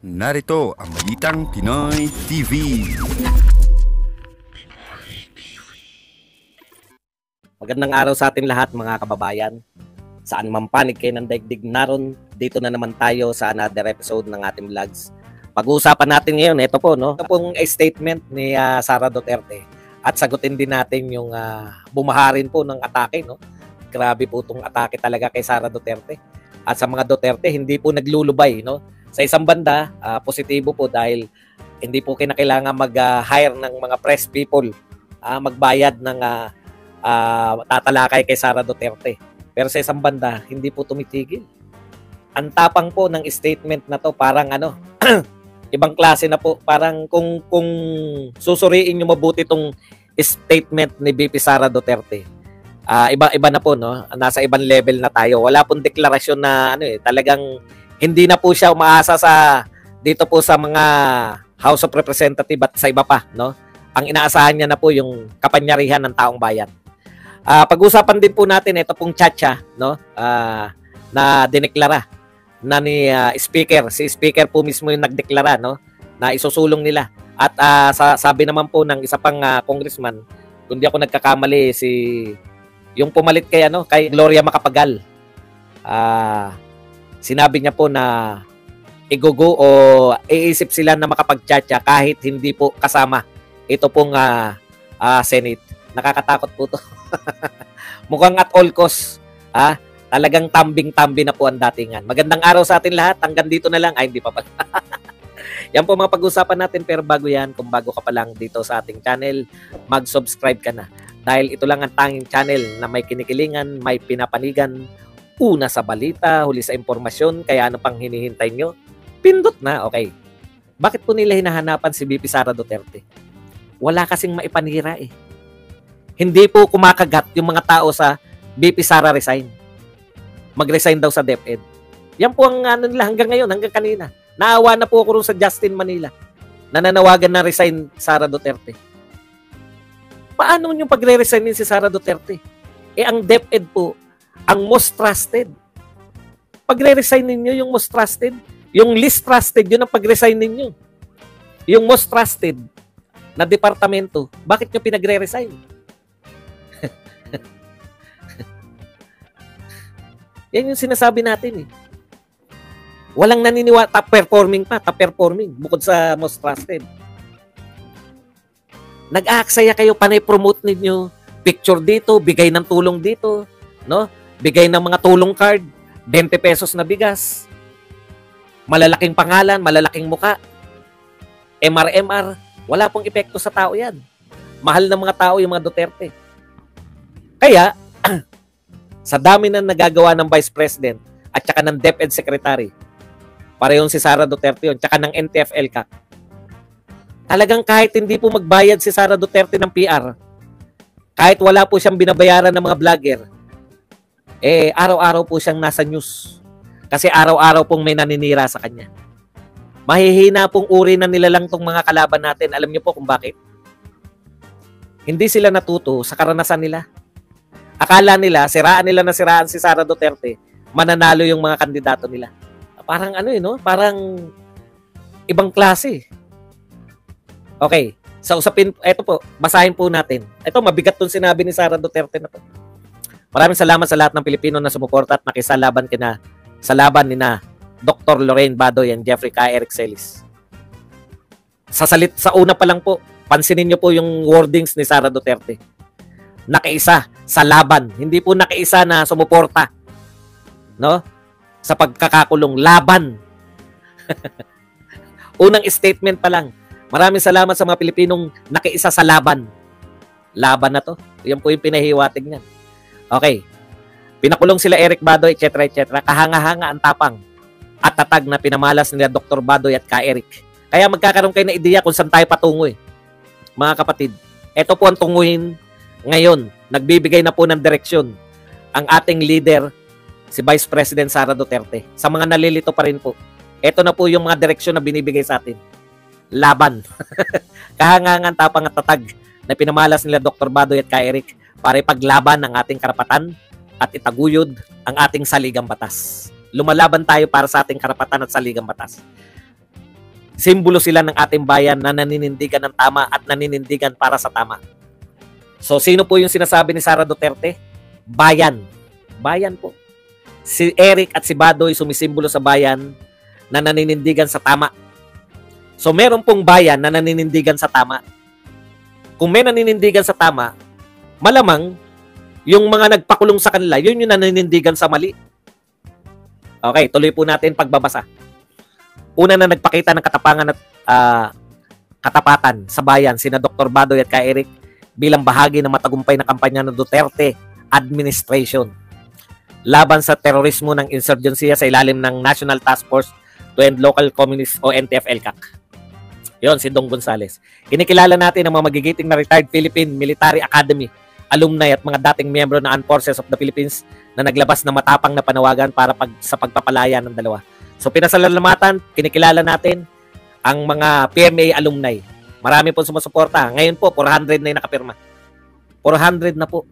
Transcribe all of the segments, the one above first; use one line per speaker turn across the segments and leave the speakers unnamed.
Narito ang Balitang Pinoy TV.
Magandang araw sa atin lahat mga kababayan. Saan man panig kayo ng daigdig naron, dito na naman tayo sa another episode ng ating vlogs. Pag-uusapan natin ngayon, ito po, no? Ito pong statement ni Sara Duterte. At sagutin din natin yung bumaharin po ng atake, no? Grabe po itong atake talaga kay Sara Duterte. At sa mga Duterte, hindi po naglulubay, no? Sa isang banda, positibo po dahil hindi po kinakailangan mag-hire ng mga press people, magbayad ng tatalakay kay Sara Duterte. Pero sa isang banda, hindi po tumitigil. Ang tapang po ng statement na to, parang ibang klase na po. Parang kung susuriin nyo mabuti itong statement ni VP Sara Duterte, iba na po, no? Nasa ibang level na tayo. Wala pong deklarasyon na talagang hindi na po siya umaasa sa dito po sa mga House of Representative at sa iba pa, no? Ang inaasahan niya na po yung kapangyarihan ng taong bayan. Pag-usapan din po natin ito pong tchatcha, no? Na dineklara na ni Speaker. Si Speaker po mismo yung nagdeklara, no? Na isusulong nila. At sabi naman po ng isa pang congressman, kung di ako nagkakamali, yung pumalit kay kay Gloria Macapagal. Sinabi niya po na igugo o iisip sila na makapag-tchatcha kahit hindi po kasama ito pong Senate. Nakakatakot po to. Mukhang at all cost, talagang tambing-tambi na po ang datingan. Magandang araw sa atin lahat. Hanggang dito na lang. Ay, hindi pa pala. Yan po mga pag-usapan natin. Pero bago yan, kung bago ka pa lang dito sa ating channel, mag-subscribe ka na. Dahil ito lang ang tanging channel na may kinikilingan, may pinapanigan, una sa balita, huli sa impormasyon, kaya ano pang hinihintay nyo? Pindot na, okay. Bakit po nila hinahanapan si VP Sara Duterte? Wala kasing maipanira eh. Hindi po kumakagat yung mga tao sa VP Sara resign. Mag-resign daw sa DepEd. Yan po ang nila hanggang ngayon, hanggang kanina. Naawa na po ako rin sa Justin Manila. Nananawagan na resign Sara Duterte. Paano yung pagre-resignin si Sara Duterte? Ang DepEd po, ang most trusted. Pagre-resign ninyo yung most trusted, yung least trusted, yun ang pag-resign ninyo. Yung most trusted na departamento, bakit nyo pinagre-resign? Yan yung sinasabi natin eh. Walang naniniwala, top performing, bukod sa most trusted. Nag-aaksaya kayo, panay-promote ninyo, picture dito, bigay ng tulong dito, no? Bigay ng mga tulong card, 20 pesos na bigas, malalaking pangalan, malalaking muka, MR, wala pong epekto sa tao yan. Mahal ng mga tao yung mga Duterte. Kaya, sa dami na nagagawa ng Vice President at saka ng DepEd Secretary, parehong si Sara Duterte yun, tsaka ng NTF-ELCAC, talagang kahit hindi po magbayad si Sara Duterte ng PR, kahit wala po siyang binabayaran ng mga vlogger, araw-araw po siyang nasa news. Kasi araw-araw pong may naninira sa kanya. Mahihina pong uri na nilalang tong mga kalaban natin. Alam niyo po kung bakit? Hindi sila natuto sa karanasan nila. Akala nila, siraan si Sara Duterte, mananalo yung mga kandidato nila. Parang parang ibang klase. Okay, sa usapin, eto po, basahin po natin. Ito, mabigat tong sinabi ni Sara Duterte na po. Maraming salamat sa lahat ng Pilipino na sumuporta at nakisalaban sa laban ni Dr. Lorraine Badoy and Jeffrey K. Eric Celis. Sa una pa lang po, pansinin niyo po yung wordings ni Sara Duterte. Nakiisa sa laban, hindi po nakiisa na sumuporta, no? Sa pagkakakulong, laban. Unang statement pa lang. Maraming salamat sa mga Pilipinong nakiisa sa laban. Laban na to. Yan po yung pinahiwatig niyan. Okay. Pinakulong sila Eric Badoy, etc. Kahanga-hanga ang tapang at tatag na pinamalas nila Dr. Badoy at Ka Eric. Kaya magkakaroon kayo na ideya kung saan tayo patungo eh. Mga kapatid, ito po ang tunguhin ngayon. Nagbibigay na po ng direksyon ang ating leader, si Vice President Sara Duterte. Sa mga nalilito pa rin po, ito na po yung mga direksyon na binibigay sa atin. Laban. Kahangangan, tapang at tatag na pinamalas nila Dr. Badoy at Ka Eric para ipaglaban ang ating karapatan at itaguyod ang ating saligang batas. Lumalaban tayo para sa ating karapatan at saligang batas. Simbolo sila ng ating bayan na naninindigan ng tama at naninindigan para sa tama. So, sino po yung sinasabi ni Sara Duterte? Bayan. Bayan po. Si Eric at si Badoy sumisimbolo sa bayan na naninindigan sa tama. So, meron pong bayan na naninindigan sa tama. Kung may naninindigan sa tama, malamang yung mga nagpakulong sa kanila, yun yung naninindigan sa mali. Okay, tuloy po natin pagbabasa. Una na nagpakita ng katapangan at katapatan sa bayan sina Dr. Badoy at kay Eric bilang bahagi ng matagumpay na kampanya ng Duterte administration laban sa terorismo ng insurgensiya sa ilalim ng National Task Force to End Local Communist o NTF-ELCAC. Yon, si Dong Gonzales. Kinikilala natin ang mga magigiting na retired Philippine Military Academy alumni at mga dating miyembro ng Armed Forces of the Philippines na naglabas ng matapang na panawagan para sa pagpapalaya ng dalawa. So pinasalamatan, kinikilala natin ang mga PMA alumni. Marami po sumusuporta. Ngayon po, 400 na yung nakapirma. 400 na po.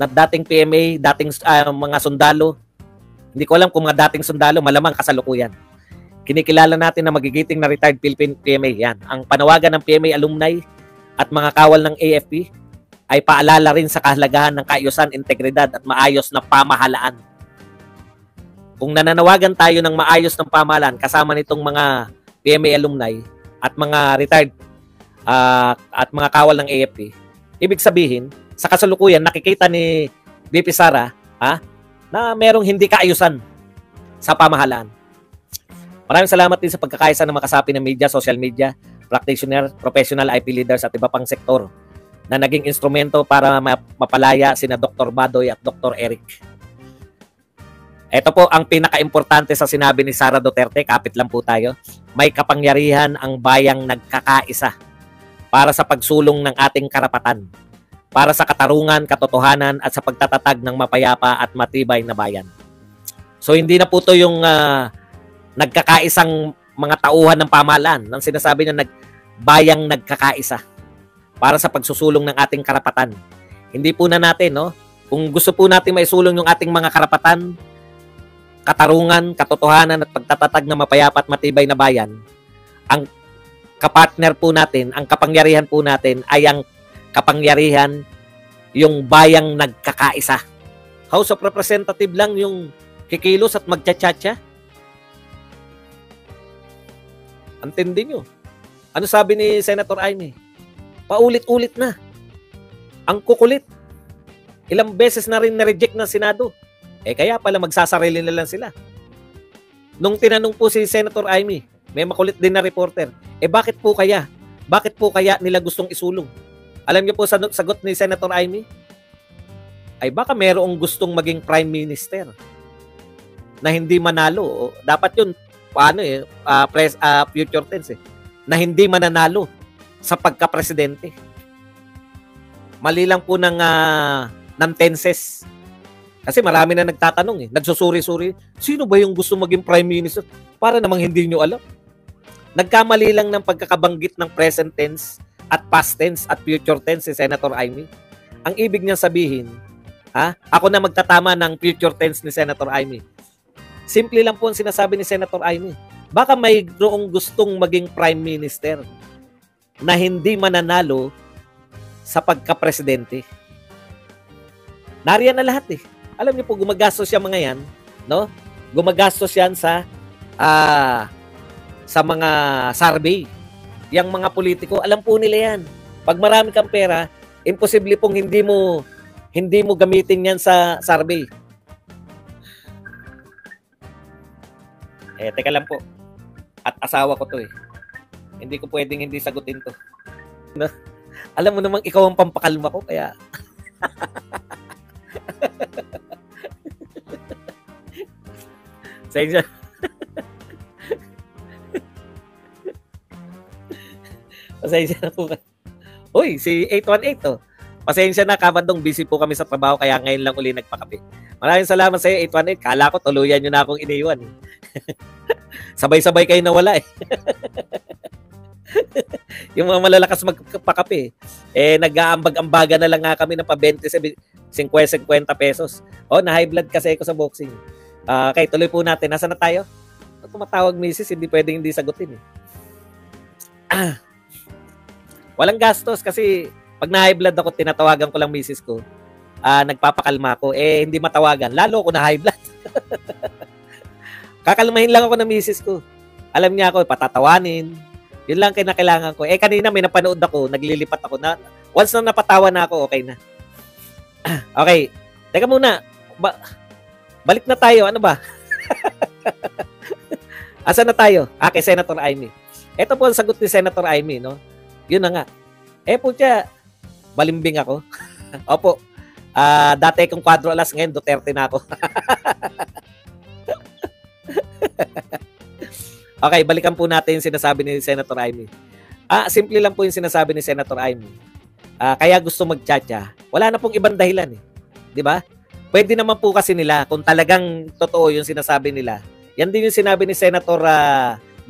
Na dating PMA, dating mga sundalo. Hindi ko alam kung mga dating sundalo, malamang kasalukuyan. Kinikilala natin na magigiting na retired Philippine PMA. Yan. Ang panawagan ng PMA alumni at mga kawal ng AFP ay paalala rin sa kahalagahan ng kaayusan, integridad at maayos na pamahalaan. Kung nananawagan tayo ng maayos ng pamahalaan kasama nitong mga PMA alumni at mga retired at mga kawal ng AFP, ibig sabihin, sa kasalukuyan, nakikita ni BP Sara na merong hindi kaayusan sa pamahalaan. Maraming salamat din sa pagkakaisa ng mga kasapi ng media, social media, practitioner, professional IP leaders at iba pang sektor na naging instrumento para mapalaya sina Dr. Badoy at Dr. Eric. Ito po ang pinaka-importante sa sinabi ni Sara Duterte, kapit lang po tayo. May kapangyarihan ang bayang nagkakaisa para sa pagsulong ng ating karapatan, para sa katarungan, katotohanan at sa pagtatatag ng mapayapa at matibay na bayan. So hindi na po ito yung nagkakaisang mga tauhan ng pamahalaan. Nang sinasabi niya bayang nagkakaisa para sa pagsusulong ng ating karapatan. Hindi po na natin, no? Kung gusto po natin maisulong yung ating mga karapatan, katarungan, katotohanan at pagtatatag ng mapayapa at matibay na bayan, ang kapartner po natin, ang kapangyarihan po natin ay ang kapangyarihan yung bayang nagkakaisa. House of Representative lang yung kikilos at magtsatsatsya. Antindi nyo. Ano sabi ni Senator Amy? Paulit-ulit na. Ang kukulit. Ilang beses na rin na-reject ng Senado. Kaya pala magsasarili na lang sila. Nung tinanong po si Senator Amy, may makulit din na reporter, bakit po kaya? Bakit po kaya nila gustong isulong? Alam niyo po sagot ni Senator Amy? Ay baka merong gustong maging Prime Minister na hindi manalo. Dapat yun, future tense na hindi mananalo sa pagka-presidente. Mali lang po ng tenses. Kasi marami na nagtatanong nagsusuri-suri, sino ba yung gusto maging Prime Minister? Para namang hindi nyo alam. Nagkamali lang ng pagkakabanggit ng present tense at past tense at future tense si Senator Amy. Ang ibig niyang sabihin, ako na magtatama ng future tense ni Senator Amy. Simple lang po ang sinasabi ni Senator Amy. Baka mayroong gustong maging Prime Minister na hindi mananalo sa pagka-presidente. Nariyan na lahat Alam niyo po, gumagastos yung mga yan, no? Gumagastos yan sa mga survey. Yang mga politiko, alam po nila yan. Pag marami kang pera, imposible pong hindi mo gamitin yan sa survey. Teka lang po. At asawa ko to Hindi ko pwedeng hindi sagutin to. No? Alam mo namang ikaw ang pampakalma ko, kaya... Pasensya. Pasensya na po. Uy, si 818 Pasensya na, kabandong busy po kami sa trabaho kaya ngayon lang uli nagpakape. Maraming salamat sa iyo, 818. Kala ko tuluyan nyo na akong iniwan. Sabay-sabay kayo nawala Yung mga malalakas magpakape nag-aambag-ambaga na lang nga kami ng pa 50 pesos. Na high blood kasi ako sa boxing. Okay, tuloy po natin. Nasaan na tayo? Tumatawag misis, hindi pwedeng hindi sagutin Walang gastos kasi pag na-high blood ako, tinatawagan ko lang misis ko. Nagpapakalma ako. Hindi matawagan. Lalo ako na high blood. Kakalmahin lang ako ng misis ko. Alam niya ako, patatawanin. Yun lang kailangan ko. Kanina may napanood ako, naglilipat ako na. Once na napatawa na ako, okay na. Okay. Teka muna. Balik na tayo. Ano ba? Asa na tayo? Kay Senator Amy. Ito po ang sagot ni Senator Amy, no? Yun na nga. Putya, balimbing ako. Opo. Dati kong kwadro alas, ngayon Duterte na ako. Okay, balikan po natin yung sinasabi ni Senator Amy. Simple lang po yung sinasabi ni Senator Amy. Kaya gusto magtsatsa. Wala na pong ibang dahilan eh. 'Di ba? Pwede naman po kasi nila kung talagang totoo yung sinasabi nila. Yan din yung sinabi ni Senator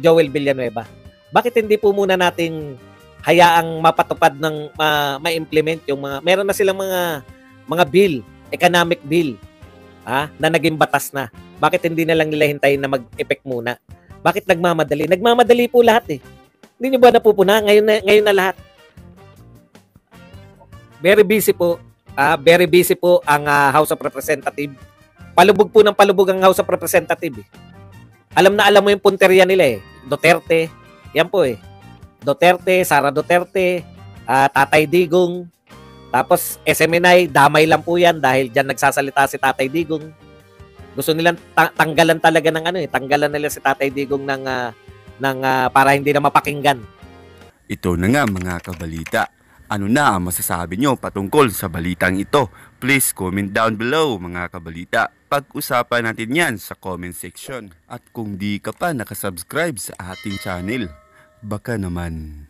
Joel Villanueva. Bakit hindi po muna nating hayaang mapatupad ng ma-implement yung mga meron na silang mga bill, economic bill, na naging batas na. Bakit hindi na lang nila hintayin na mag-effect muna? Bakit nagmamadali? Nagmamadali po lahat eh. Hindi nyo ba napupuna? Ngayon na lahat. Very busy po. Very busy po ang House of Representatives. Palubog po ng palubog ang House of Representatives. Alam na alam mo yung punteriya nila eh. Duterte. Yan po eh. Duterte, Sara Duterte, Tatay Digong. Tapos SMNI, damay lang po yan dahil dyan nagsasalita si Tatay Digong. Gusto nilang tanggalan talaga ng tanggalan nila si Tatay Digong ng para hindi na mapakinggan.
Ito na nga mga kabalita. Ano na ang masasabi nyo patungkol sa balitang ito? Please comment down below mga kabalita. Pag-usapan natin yan sa comment section. At kung di ka pa nakasubscribe sa ating channel, baka naman